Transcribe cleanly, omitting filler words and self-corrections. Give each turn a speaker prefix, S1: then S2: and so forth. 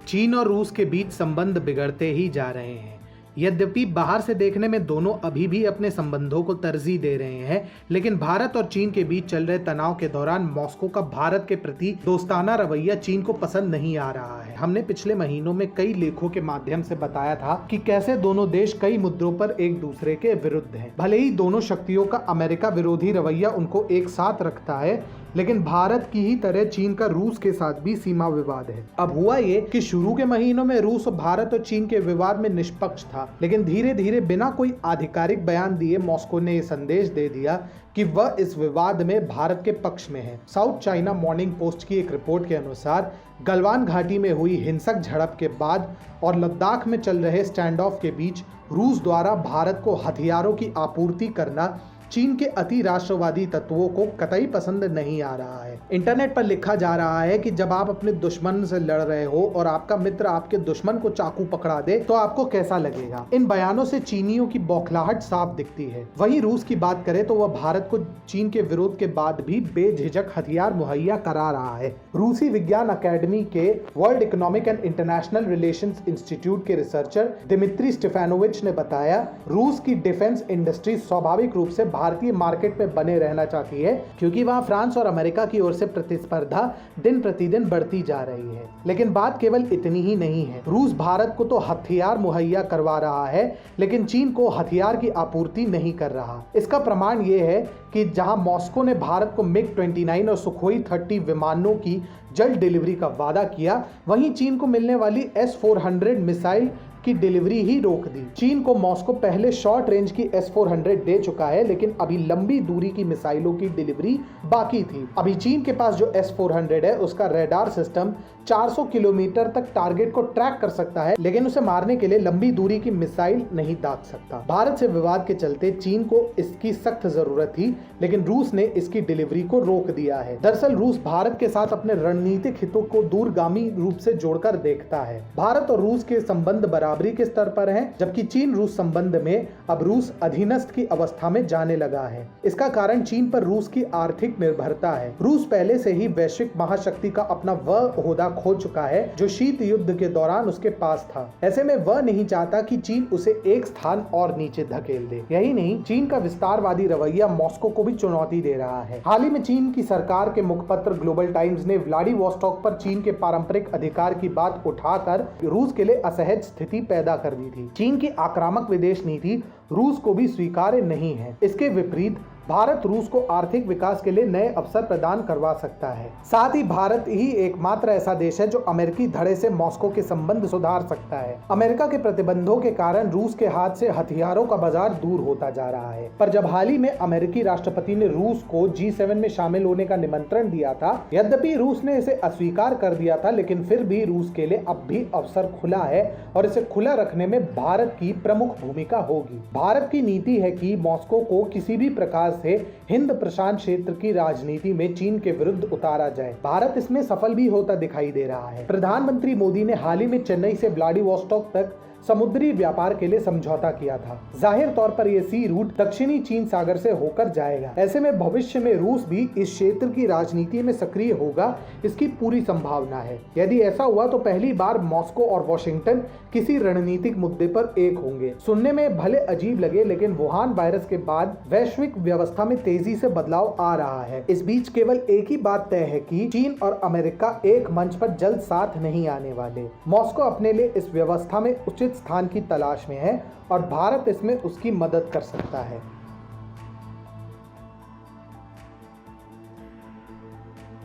S1: चीन और रूस के बीच संबंध बिगड़ते ही जा रहे हैं। यद्यपि बाहर से देखने में दोनों अभी भी अपने संबंधों को तरजीह दे रहे हैं, लेकिन भारत और चीन के बीच चल रहे तनाव के दौरान मॉस्को का भारत के प्रति दोस्ताना रवैया चीन को पसंद नहीं आ रहा है। हमने पिछले महीनों में कई लेखों के माध्यम से बताया था कि कैसे दोनों देश कई मुद्दों पर एक दूसरे के विरुद्ध हैं। भले ही दोनों शक्तियों का अमेरिका विरोधी रवैया उनको एक साथ रखता है, लेकिन भारत की ही तरह चीन का रूस के साथ भी सीमा विवाद है। अब हुआ ये कि शुरू के महीनों में रूस और भारत और चीन के विवाद में निष्पक्ष था, लेकिन धीरे धीरे बिना कोई आधिकारिक बयान दिए मॉस्को ने ये संदेश दे दिया कि वह इस विवाद में भारत के पक्ष में है। साउथ चाइना मॉर्निंग पोस्ट की एक रिपोर्ट के अनुसार गलवान घाटी में हुई हिंसक झड़प के बाद और लद्दाख में चल रहे स्टैंड ऑफ के बीच रूस द्वारा भारत को हथियारों की आपूर्ति करना चीन के अति राष्ट्रवादी तत्वों को कतई पसंद नहीं आ रहा है। इंटरनेट पर लिखा जा रहा है कि जब आप अपने दुश्मन से लड़ रहे हो और आपका मित्र आपके दुश्मन को चाकू पकड़ा दे तो आपको कैसा लगेगा। इन बयानों से चीनियों की बौखलाहट साफ दिखती है। वहीं रूस की बात करें तो वह भारत को चीन के विरोध के बाद भी बेझिझक हथियार मुहैया करा रहा है। रूसी विज्ञान अकेडमी के world economic and international relations institute के रिसर्चर दिमित्री स्टेफानोविच ने बताया, रूस की डिफेंस इंडस्ट्री स्वाभाविक रूप से भारतीय मार्केट में बने रहना चाहती है, क्योंकि वहां फ्रांस और अमेरिका की ओर से प्रतिस्पर्धा दिन प्रतिदिन बढ़ती जा रही है। लेकिन बात केवल इतनी ही नहीं है। रूस भारत को तो हथियार मुहैया करवा रहा है, लेकिन चीन को हथियार की आपूर्ति नहीं कर रहा। इसका प्रमाण ये है कि जहां मॉस्को ने भारत को मिग-29 और सुखोई 30 विमानों की जल्द डिलीवरी का वादा किया, वहीं चीन को मिलने वाली S-400 मिसाइल की डिलीवरी ही रोक दी। चीन को मॉस्को पहले शॉर्ट रेंज की S-400 दे चुका है, लेकिन अभी लंबी दूरी की मिसाइलों की डिलीवरी बाकी थी। अभी चीन के पास जो S-400 है उसका रेडार सिस्टम 400 किलोमीटर तक टारगेट को ट्रैक कर सकता है, लेकिन उसे मारने के लिए लंबी दूरी की मिसाइल नहीं दाग सकता। भारत से विवाद के चलते चीन को इसकी सख्त जरूरत थी, लेकिन रूस ने इसकी डिलीवरी को रोक दिया है। दरअसल रूस भारत के साथ अपने रणनीतिक हितों को दूरगामी रूप से जोड़कर देखता है। भारत और रूस के संबंध बराबरी के स्तर पर हैं, जबकि चीन रूस संबंध में अब रूस अधीनस्थ की अवस्था में जाने लगा है। इसका कारण चीन पर रूस की आर्थिक निर्भरता है। रूस पहले से ही वैश्विक महाशक्ति का अपना वह ओहदा खो चुका है जो शीत युद्ध के दौरान उसके पास था। ऐसे में वह नहीं चाहता कि चीन उसे एक स्थान और नीचे धकेल दे। यही नहीं, चीन का विस्तारवादी रवैया मॉस्को को भी चुनौती दे रहा है। हाल ही में चीन की सरकार के मुखपत्र ग्लोबल टाइम्स ने व्लादिवोस्टॉक पर चीन के पारंपरिक अधिकार की बात उठाकर रूस के लिए असहज स्थिति पैदा कर दी थी। चीन की आक्रामक विदेश नीति रूस को भी स्वीकार्य नहीं है। इसके विपरीत भारत रूस को आर्थिक विकास के लिए नए अवसर प्रदान करवा सकता है। साथ ही भारत ही एकमात्र ऐसा देश है जो अमेरिकी धड़े से मॉस्को के संबंध सुधार सकता है। अमेरिका के प्रतिबंधों के कारण रूस के हाथ से हथियारों का बाजार दूर होता जा रहा है। पर जब हाल ही में अमेरिकी राष्ट्रपति ने रूस को G7 में शामिल होने का निमंत्रण दिया था, यद्यपि रूस ने इसे अस्वीकार कर दिया था, लेकिन फिर भी रूस के लिए अब भी अवसर खुला है और इसे खुला रखने में भारत की प्रमुख भूमिका होगी। भारत की नीति है कि मॉस्को को किसी भी प्रकार से हिंद प्रशांत क्षेत्र की राजनीति में चीन के विरुद्ध उतारा जाए। भारत इसमें सफल भी होता दिखाई दे रहा है। प्रधानमंत्री मोदी ने हाल ही में चेन्नई से व्लादिवोस्टॉक तक समुद्री व्यापार के लिए समझौता किया था। जाहिर तौर पर यह सी रूट दक्षिणी चीन सागर से होकर जाएगा। ऐसे में भविष्य में रूस भी इस क्षेत्र की राजनीति में सक्रिय होगा, इसकी पूरी संभावना है। यदि ऐसा हुआ तो पहली बार मॉस्को और वॉशिंगटन किसी रणनीतिक मुद्दे पर एक होंगे। सुनने में भले अजीब लगे, लेकिन वुहान वायरस के बाद वैश्विक व्यवस्था में तेजी से बदलाव आ रहा है। इस बीच केवल एक ही बात तय है कि चीन और अमेरिका एक मंच पर जल्द साथ नहीं आने वाले। मॉस्को अपने लिए इस व्यवस्था में उचित स्थान की तलाश में है और भारत इसमें उसकी मदद कर सकता है।